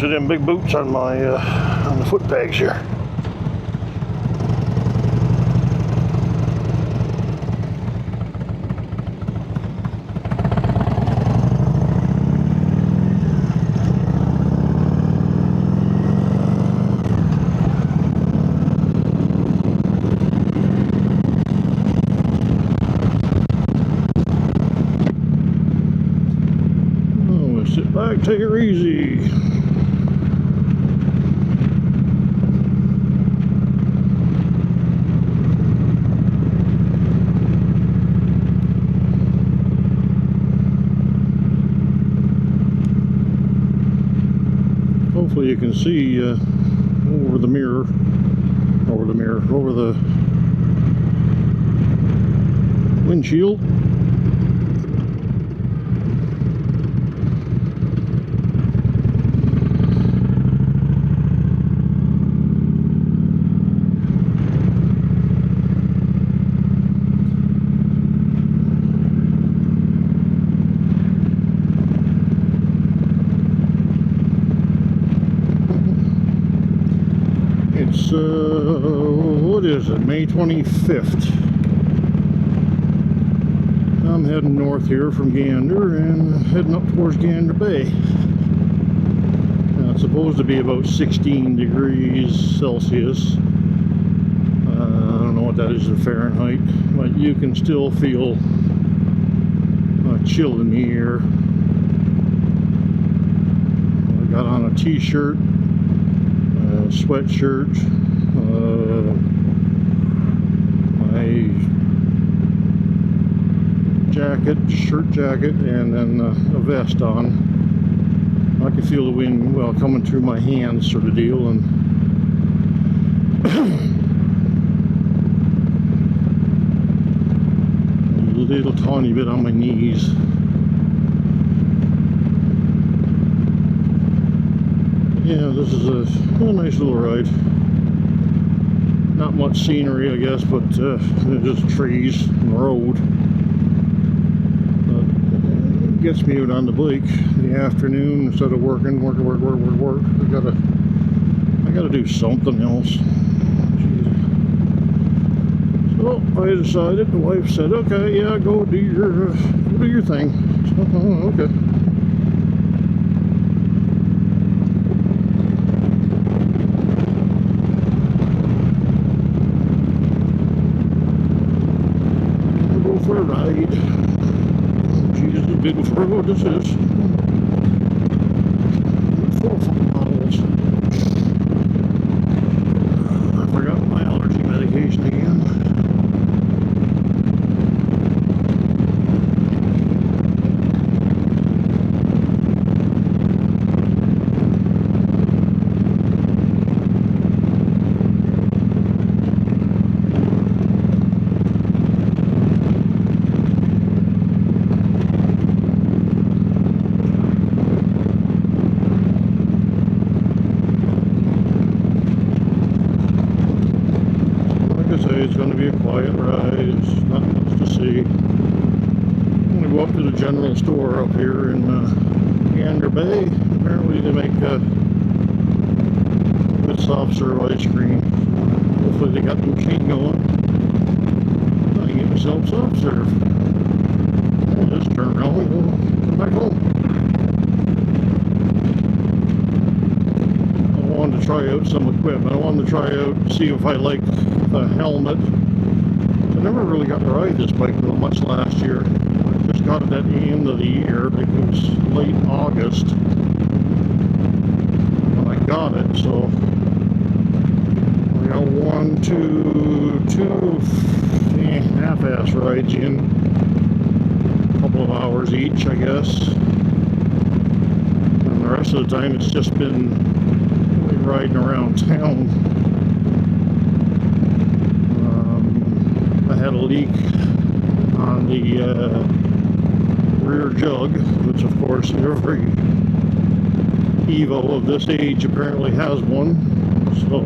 of them big boots on my on the foot pegs here. Sit back, take it easy. Hopefully you can see over the windshield. It's what is it, May 25th. I'm heading north here from Gander and heading up towards Gander Bay. Now, it's supposed to be about 16 degrees Celsius. I don't know what that is in Fahrenheit, but you can still feel a chill in the air. I got on a t-shirt, sweatshirt, my shirt jacket, and then a vest on. I can feel the wind, well, coming through my hands, sort of deal, and a little tiny bit on my knees. Yeah, this is a nice little ride. Not much scenery, I guess, but just trees and road. But it gets me out on the bike in the afternoon instead of work. I gotta do something else. Jeez. So I decided. The wife said, "Okay, yeah, go do your thing." So, okay. For a ride. Jesus, a beautiful road this is. 4 miles. I forgot my allergy medication again. It's going to be a quiet ride. It's not much to see. I'm going to go up to the general store up here in Gander Bay. Apparently they make good soft serve ice cream. Hopefully they got the machine going. I can get myself soft serve. I'll just turn around and come back home. I wanted to try out some equipment. I wanted to try out, see if I like the helmet. I never really got to ride this bike much last year. I just got it at the end of the year. I think it was late August when I got it. So I got two half-ass rides in, a couple of hours each, I guess. And the rest of the time it's just been riding around town. I had a leak on the rear jug, which of course every Evo of this age apparently has one, so I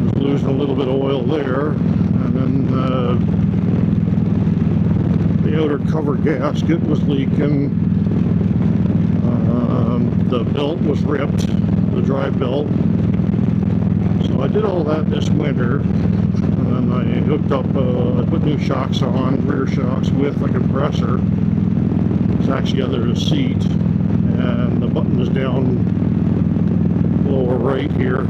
was losing a little bit of oil there. And then the outer cover gasket was leaking. the belt was ripped, the drive belt. So I did all that this winter, and I hooked up, I put new shocks on, rear shocks with a compressor. It's actually under the seat, and the button is down lower right here.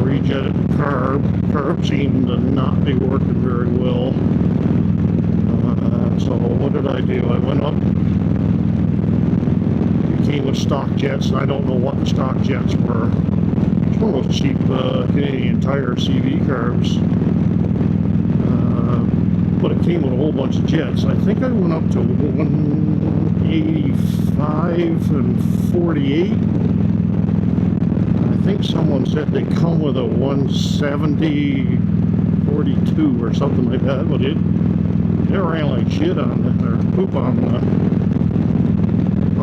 Rejetted carb. Carb seemed to not be working very well. So what did I do? I went up. It came with stock jets, and I don't know what the stock jets were. It's one of those cheap Canadian Tire CV carbs. But it came with a whole bunch of jets. I think I went up to 185 and 48. I think someone said they come with a 170, 42 or something like that, but it ran like shit on it, or poop on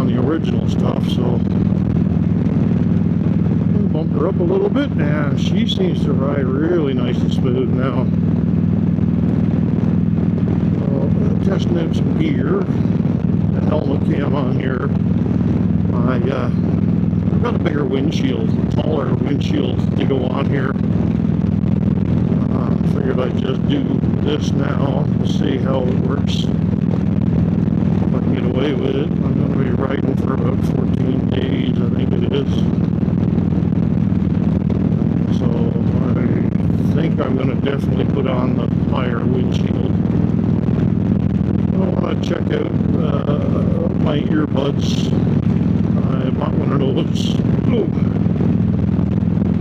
the original stuff. So I bumped her up a little bit, and she seems to ride really nice and smooth now. Testing out some gear, the helmet cam on here. I've got a bigger windshield, taller windshield to go on here. Figured I'd just do this now to see how it works. If I can get away with it. I'm going to be riding for about 14 days, I think it is. So I think I'm going to definitely put on the higher windshield. I want to check out my earbuds. I bought one of those. Ooh.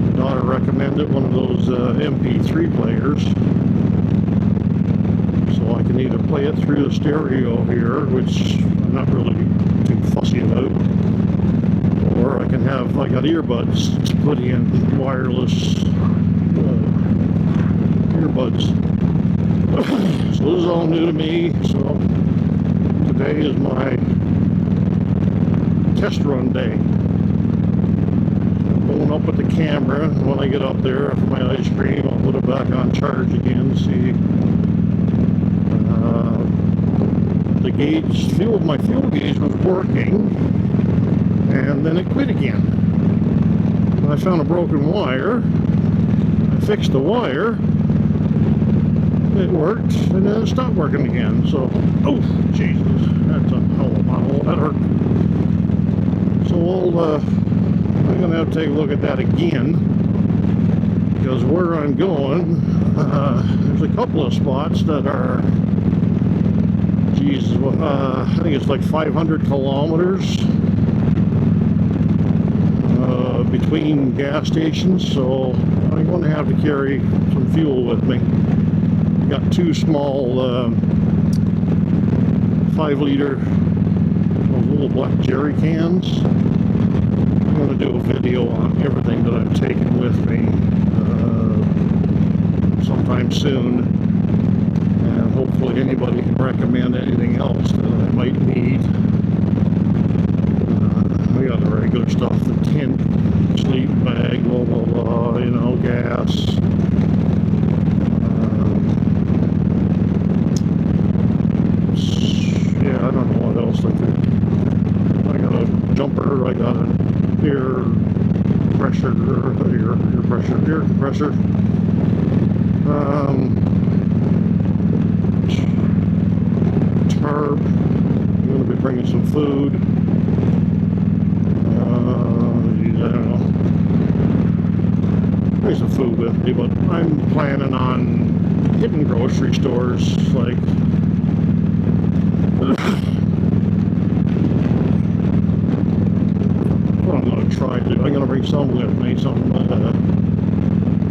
My daughter recommended one of those MP3 players. So I can either play it through the stereo here, which I'm not really too fussy about, or I can have, I got earbuds to put in, wireless earbuds. So this is all new to me, so today is my test run day. I'm going up with the camera, and when I get up there for my ice cream, I'll put it back on charge again, see. The gauge, my fuel gauge was working, and then it quit again. I found a broken wire, I fixed the wire, it worked, and then it stopped working again. So, oh, Jesus, that's a hell of a model. That hurt. So I'm going to have to take a look at that again, because where I'm going, there's a couple of spots that are, Jesus, I think it's like 500 kilometers between gas stations, so I'm going to have to carry some fuel with me. Got two small 5-liter little black jerry cans. I'm going to do a video on everything that I've taken with me sometime soon, and hopefully anybody can recommend anything else that I might need. We got the regular stuff, the tent, sleep bag, blah blah blah, you know, gas. I don't know what else I could. I got a jumper, I got an air compressor. Tarp. I'm going to be bringing some food. Geez, I don't know. Bring some food with me, but I'm planning on hitting grocery stores like. What I'm going to try to do, I'm going to bring some with me, some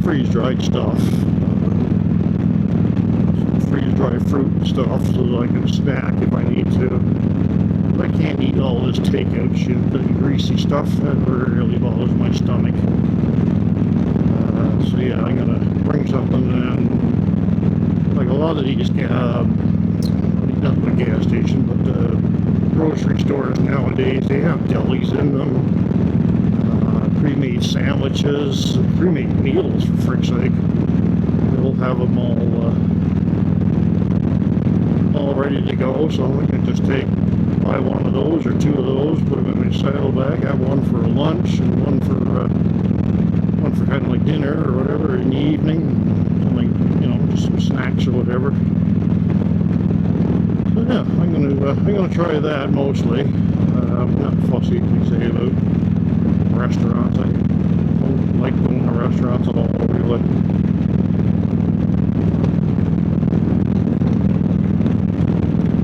freeze-dried stuff, some freeze-dried fruit and stuff, so that I can snack if I need to. But I can't eat all this takeout shit, the greasy stuff, that really bothers my stomach. So yeah, I'm going to bring something, and like a lot of these, not the gas station, but the grocery stores nowadays, they have delis in them, pre-made sandwiches, pre-made meals, for frick's sake. They'll have them all ready to go, so we can just take buy one of those or two of those, put them in my saddlebag. Have one for lunch and one for kind of like dinner or whatever in the evening. Something, just some snacks or whatever. So yeah, I'm gonna try that mostly. I'm not fussy, they say, about restaurants. I don't like going to restaurants at all, really.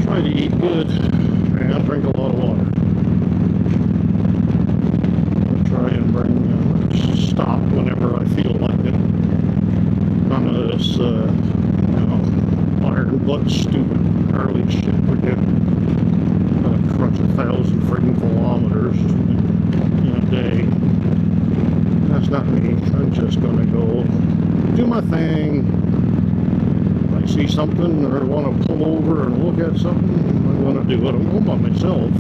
Try to eat good and drink a lot of water. I'll try and stop whenever I feel like it. None of this, iron butt stupid Harley shit where you crunch 1,000 friggin' kilometers in a day. That's not me. I'm just gonna go do my thing. If I see something or want to pull over and look at something, I'm gonna do it. I'm going by myself.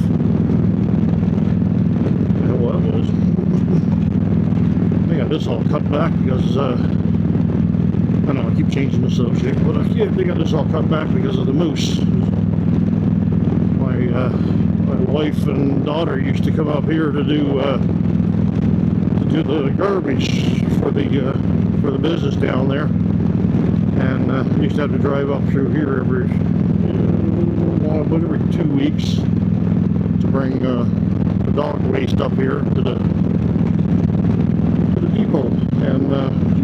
The hell that was. I got this all cut back because I know I keep changing the subject, but they got this all cut back because of the moose. My wife and daughter used to come up here to do the garbage for the business down there, and used to have to drive up through here every 2 weeks to bring the dog waste up here to the depot. And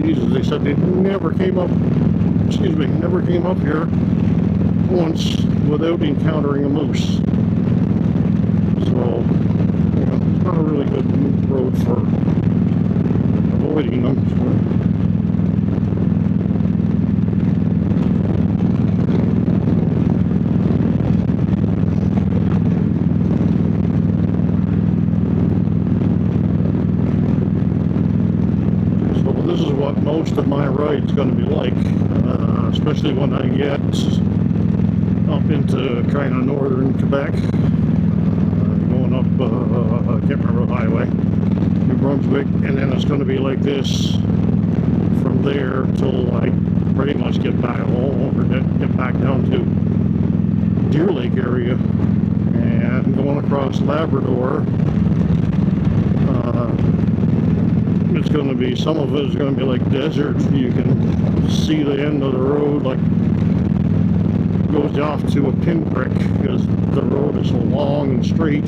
Jesus, they said they never came up here once without encountering a moose. So, it's not a really good road for avoiding them. So this is what most of my ride's going to be like, especially when I get up into kind of northern Quebec, going up, I can't remember the highway, New Brunswick, and then it's going to be like this from there till I pretty much get back home, or get back down to Deer Lake area, and going across Labrador. It's going to be, some of it is going to be like desert. You can see the end of the road, like goes off to a pinprick because the road is so long and straight,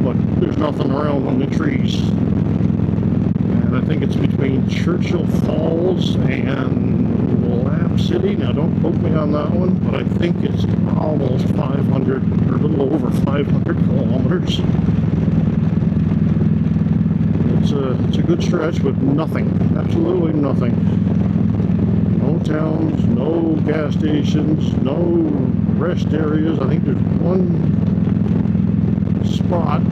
but there's nothing around on the trees. And I think it's between Churchill Falls and Lab City. Now don't quote me on that one, but I think it's almost 500 or a little over 500 kilometers. It's a good stretch with nothing, absolutely nothing. No towns, no gas stations, no rest areas. I think there's one spot,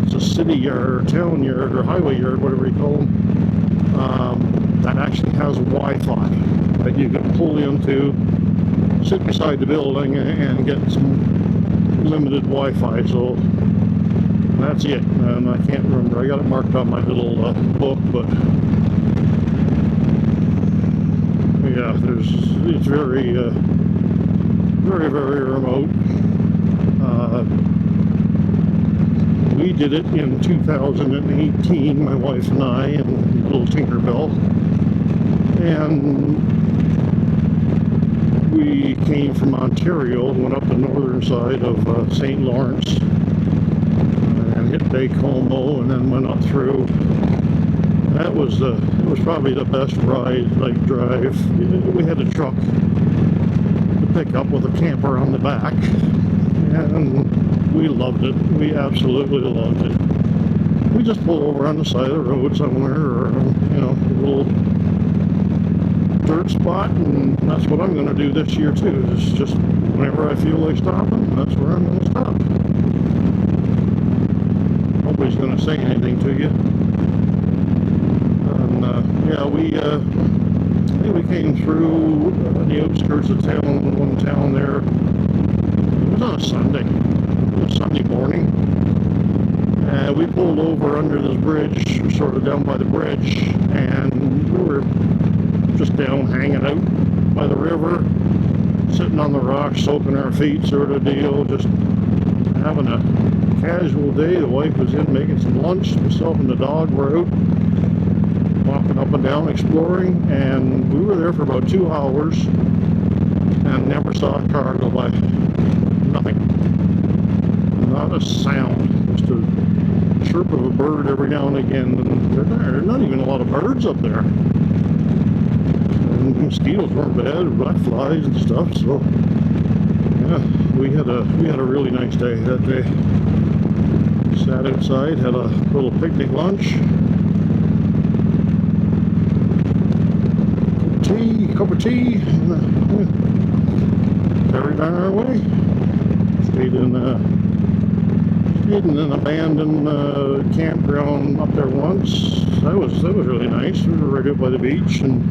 it's a city yard, or town yard, or highway yard, whatever you call them, that actually has Wi-Fi that you can pull into, sit beside the building, and get some limited Wi-Fi. So that's it. And I can't remember. I got it marked on my little book, but yeah, it's very, very, very remote. We did it in 2018, my wife and I, in little Tinkerbell, and we came from Ontario and went up the northern side of St. Lawrence and hit Baie-Comeau, and then went up through. That was it was probably the best ride, like drive. We had a truck to pick up with a camper on the back, and we loved it. We absolutely loved it. We just pulled over on the side of the road somewhere, or a little dirt spot, and that's what I'm going to do this year too. It's just whenever I feel like stopping, that's where I'm going to stop. Nobody's going to say anything to you. Yeah, we came through the outskirts of town, one town there. It was on a Sunday. It was Sunday morning. And we pulled over under this bridge, sort of down by the bridge, and we were just down hanging out by the river, sitting on the rocks, soaking our feet, sort of deal, just having a casual day. The wife was in making some lunch. Myself and the dog were out walking up and down exploring, and we were there for about 2 hours and never saw a car go by. Nothing. Not a sound. Just a chirp of a bird every now and again. And there are not even a lot of birds up there. And mosquitoes weren't bad, black flies and stuff. So yeah, we had a really nice day that day. Sat outside, had a little picnic lunch. Cup of tea, and carried on our way. Stayed in an abandoned campground up there once. That was really nice. We were right out by the beach, and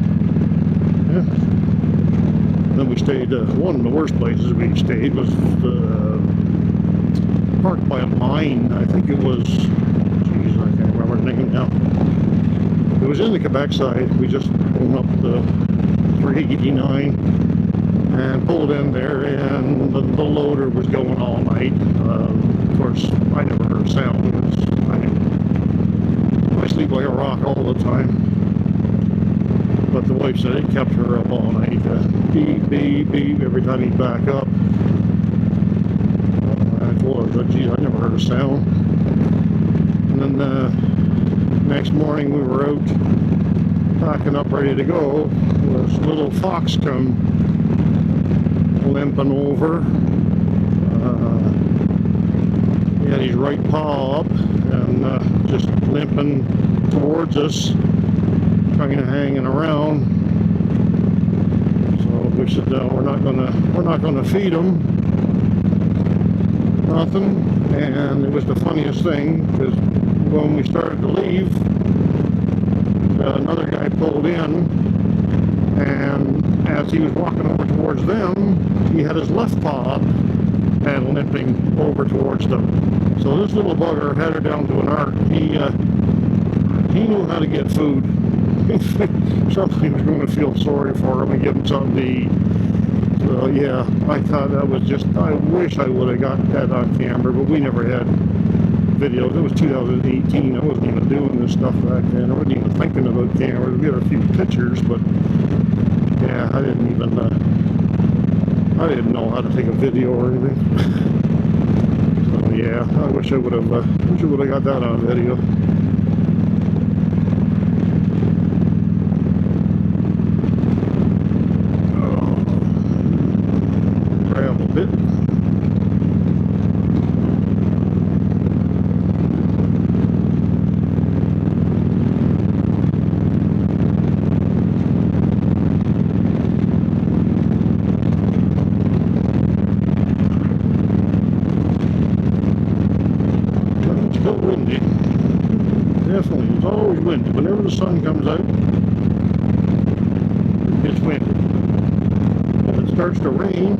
yeah. Then we stayed. One of the worst places we stayed was parked by a mine. I think it was. Geez, I can't remember the name now. It was in the Quebec side. We just pulled up the 389 and pulled in there, and the loader was going all night. Of course, I never heard a sound. I sleep like a rock all the time. But the wife said it kept her up all night. Beep, beep, beep every time he'd back up. I told her, geez, I never heard a sound. And then next morning we were out packing up ready to go. This little fox come limping over. He had his right paw up and just limping towards us, kind of hanging around. So we said, we're not gonna feed him nothing. And it was the funniest thing, because when we started to leave, another guy pulled in, and as he was walking over towards them, he had his left paw up and limping over towards them. So this little bugger headed down to an arc. He knew how to get food. Somebody was going to feel sorry for him and give him something to eat. So yeah, I thought that was just, I wish I would have got that on camera, but we never had videos. It was 2018. I wasn't even doing this stuff back then. I wasn't even thinking about cameras. We had a few pictures, but yeah, I didn't know how to take a video or anything. So yeah, I wish I would have got that on video. Grab a bit. Windy. Definitely, it's always windy. Whenever the sun comes out, it's windy. When it starts to rain,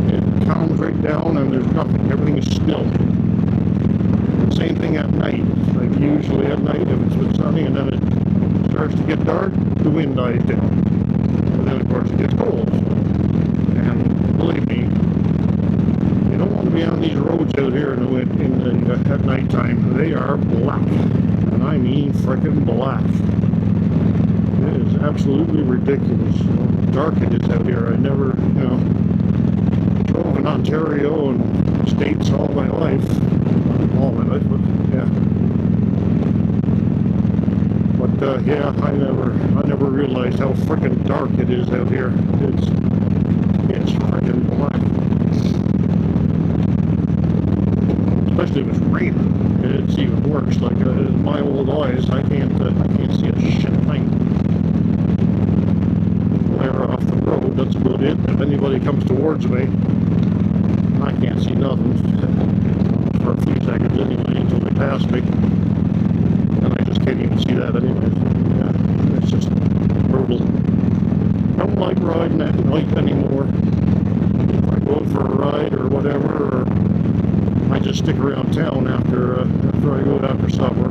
it calms right down and there's nothing. Everything is still. And same thing at night. Like usually at night, if it's been sunny and then it starts to get dark, the wind dies down. And then of course it gets cold. And believe me, you don't want to be on these roads out here at nighttime. They are black, and I mean frickin' black. It is absolutely ridiculous how dark it is out here. I never, drove in Ontario and States all my life. Not all my life, but yeah. But yeah, I never realized how frickin' dark it is out here. It's frickin' black. Especially if it's raining, it's even worse. Like my old eyes, I can't see a shit thing. Glare off the road, that's about it. If anybody comes towards me, I can't see nothing for a few seconds anyway until they pass me, and I just can't even see that anyway. Yeah, it's just brutal. Don't like riding at night anymore. If I go out for a ride or whatever, or I just stick around town after I go after supper.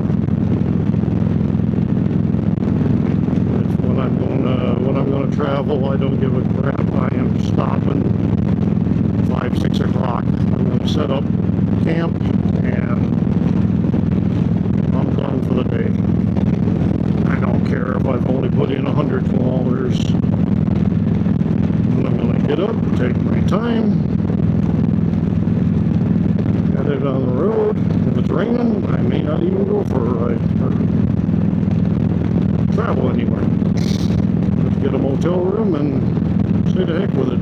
When I'm going to travel, I don't give a crap. I am stopping 5, 6 o'clock. I'm going to set up camp, and I'm done for the day. I don't care if I've only put in 100 kilometers. I'm going to get up, take my time, get it on the road. If it's raining, I may not even go for a ride or travel anywhere. Just get a motel room and say to heck with it.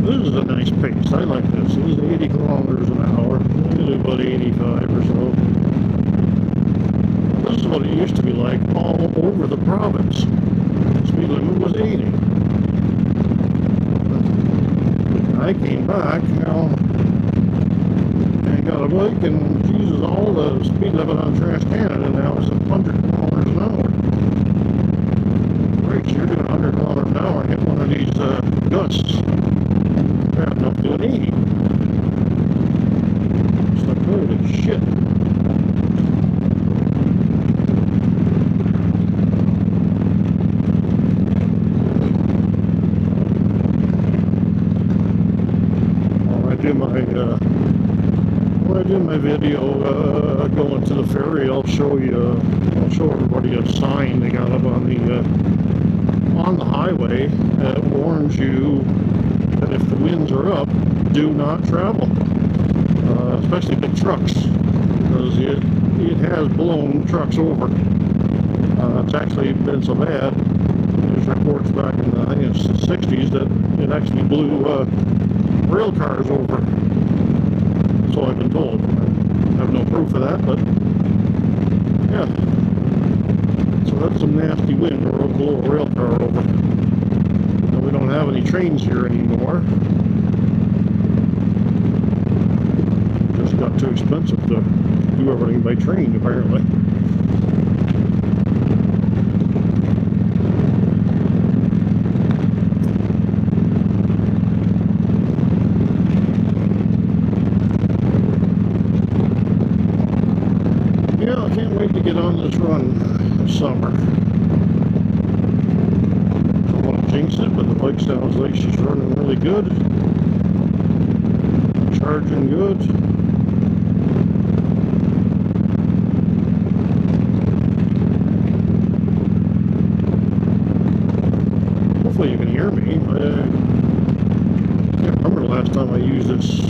This is a nice pace. I like this. This is 80 kilometers an hour. I do about 85 or so. This is what it used to be like all over the province. The speed limit was 80. I came back, and got a bike, and Jesus, all the speed limit on Trans-Canada now is 100 kilometers an hour. Right, you're doing 100 kilometers an hour and hit one of these gusts. Bad enough doing 80. It's like, holy shit. When I do my video going to the ferry, I'll show everybody a sign they got up on the highway that warns you that if the winds are up, do not travel, especially big trucks, because it has blown trucks over. It's actually been so bad. There's reports back in I think it's the 60s that it actually blew rail cars over. So I've been told. I have no proof of that, but yeah. So that's some nasty wind, or it'll blow a rail car over. And we don't have any trains here anymore. It just got too expensive to do everything by train, apparently. Yeah, I can't wait to get on this run this summer. I don't want to jinx it, but the bike sounds like she's running really good. Charging good. Hopefully you can hear me. I can't remember the last time I used this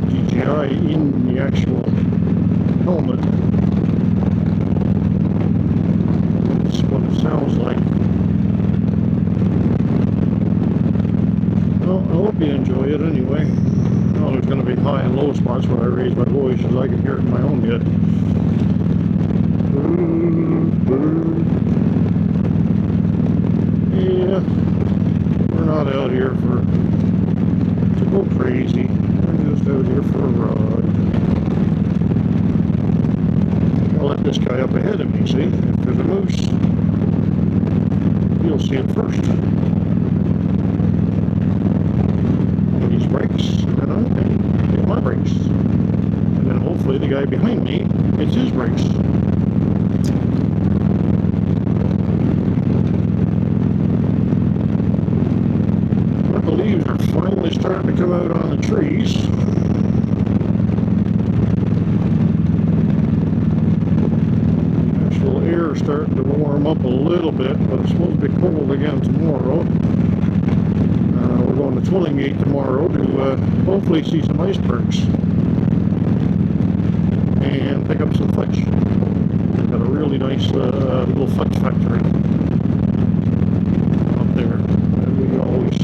DJI in the actual helmet. That's what it sounds like. Well, I hope you enjoy it anyway. Oh, there's going to be high and low spots where I raise my voice, as I can hear it in my own head. Yeah, we're not out here to go crazy. We're just out here for a ride. I'll let this guy up ahead of me, see? If there's a moose, you'll see it first. And these brakes, and then I hit my brakes. And then hopefully the guy behind me hits his brakes. But the leaves are finally starting to come out on the trees. Air starting to warm up a little bit, but it's supposed to be cold again tomorrow. We're going to Twillingate tomorrow to hopefully see some icebergs and pick up some fudge. They've got a really nice little fudge factory up there, and we always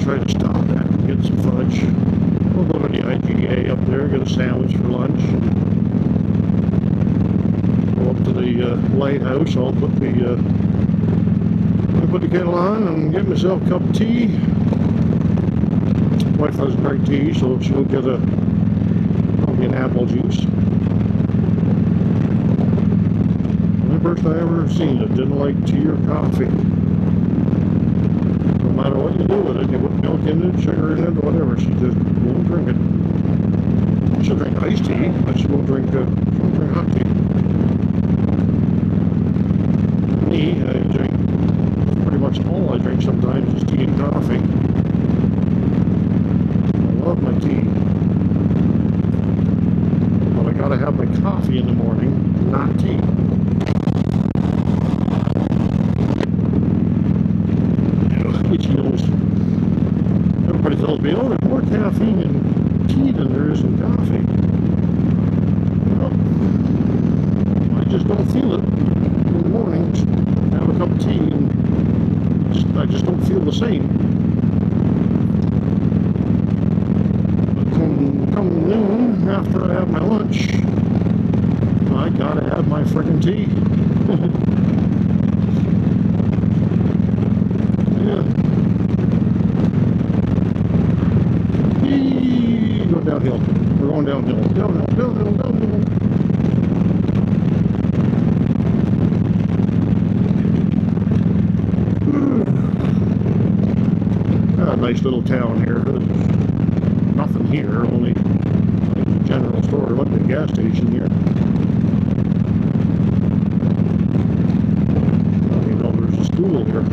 try to stop at and get some fudge. We'll go to the IGA up there, get a sandwich for lunch. Up to the lighthouse. I'll put the kettle on and get myself a cup of tea. Wife doesn't drink tea, so she'll get probably an apple juice. The first I ever seen that didn't like tea or coffee. No matter what you do with it, you put milk in it, sugar in it, whatever, she just won't drink it. She'll drink iced tea, but she won't drink hot tea. Me, I drink pretty much all I drink sometimes is tea and coffee. I love my tea, but I gotta have my coffee in the morning, not tea. Itchy nose. Everybody tells me, oh, there's more caffeine in tea than there is in coffee. Well, I just don't feel it in the mornings. Have a cup of tea and I just don't feel the same. But come noon, after I have my lunch, I gotta have my friggin' tea. Go downhill. We're going downhill. Downhill. A nice little town here. There's nothing here, only a general store, like a gas station here. I didn't know there's a school here.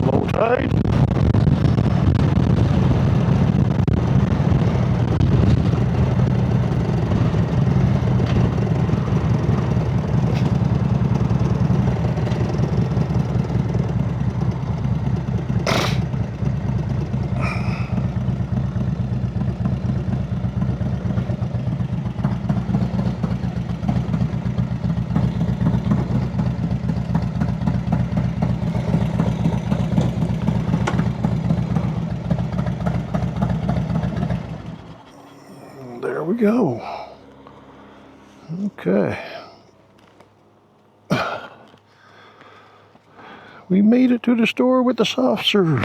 Low tide. There we go. Okay. We made it to the store with the soft serve.